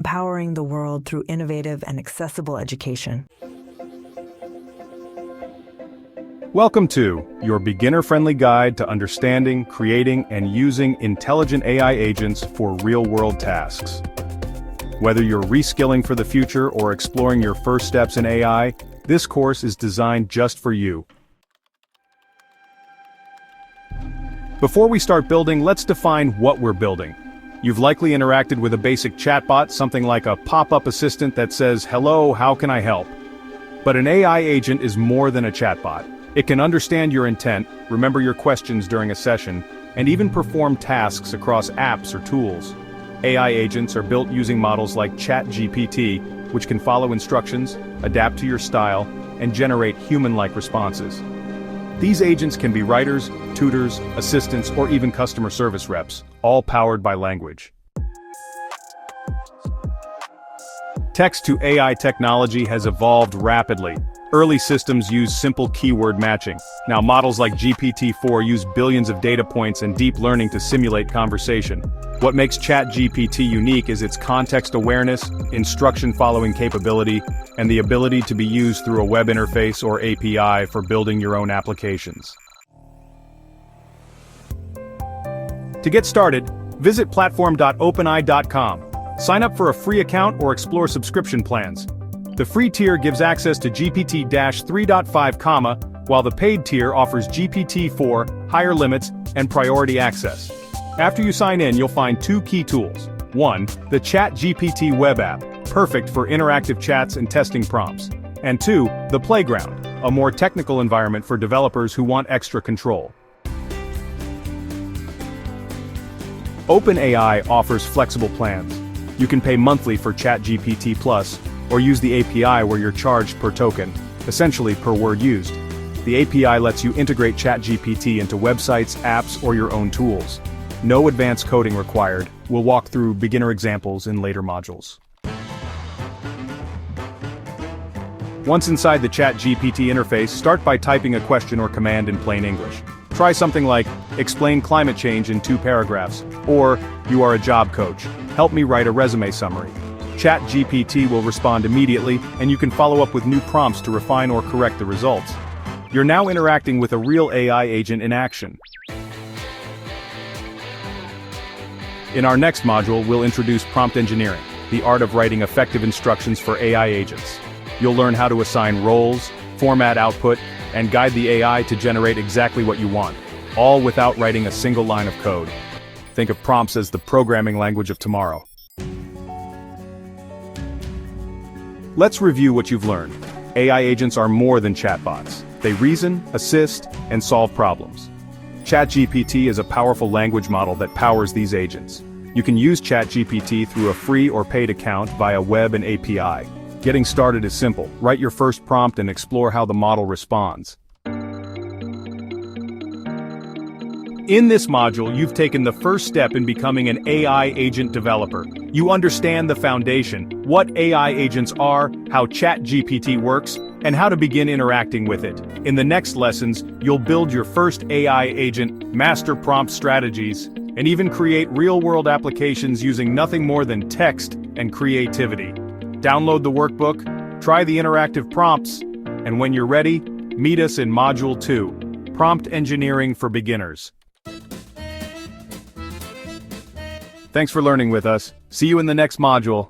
empowering the world through innovative and accessible education. Welcome to your beginner-friendly guide to understanding, creating, and using intelligent AI agents for real-world tasks. Whether you're reskilling for the future or exploring your first steps in AI, this course is designed just for you. Before we start building, let's define what we're building. You've likely interacted with a basic chatbot, something like a pop-up assistant that says, "Hello, how can I help?" But an AI agent is more than a chatbot. It can understand your intent, remember your questions during a session, and even perform tasks across apps or tools. AI agents are built using models like ChatGPT, which can follow instructions, adapt to your style, and generate human-like responses. These agents can be writers, tutors, assistants, or even customer service reps, all powered by language. Text-to-AI technology has evolved rapidly. Early systems used simple keyword matching. Now models like GPT-4 use billions of data points and deep learning to simulate conversation. What makes ChatGPT unique is its context awareness, instruction-following capability, and the ability to be used through a web interface or API for building your own applications. To get started, visit platform.openai.com. Sign up for a free account or explore subscription plans. The free tier gives access to GPT-3.5, while the paid tier offers GPT-4, higher limits, and priority access. After you sign in, you'll find two key tools. 1. The ChatGPT web app, perfect for interactive chats and testing prompts. And 2. The Playground, a more technical environment for developers who want extra control. OpenAI offers flexible plans. You can pay monthly for ChatGPT Plus, or use the API where you're charged per token, essentially per word used. The API lets you integrate ChatGPT into websites, apps, or your own tools. No advanced coding required. We'll walk through beginner examples in later modules. Once inside the ChatGPT interface, start by typing a question or command in plain English. Try something like, "Explain climate change in 2 paragraphs," or, "You are a job coach. Help me write a resume summary." ChatGPT will respond immediately, and you can follow up with new prompts to refine or correct the results. You're now interacting with a real AI agent in action. In our next module, we'll introduce prompt engineering, the art of writing effective instructions for AI agents. You'll learn how to assign roles, format output, and guide the AI to generate exactly what you want, all without writing a single line of code. Think of prompts as the programming language of tomorrow. Let's review what you've learned. AI agents are more than chatbots. They reason, assist, and solve problems. ChatGPT is a powerful language model that powers these agents. You can use ChatGPT through a free or paid account via web and API. Getting started is simple. Write your first prompt and explore how the model responds. In this module, you've taken the first step in becoming an AI agent developer. You understand the foundation, what AI agents are, how ChatGPT works, and how to begin interacting with it. In the next lessons, you'll build your first AI agent, master prompt strategies, and even create real-world applications using nothing more than text and creativity. Download the workbook, try the interactive prompts, and when you're ready, meet us in Module 2, Prompt Engineering for Beginners. Thanks for learning with us. See you in the next module.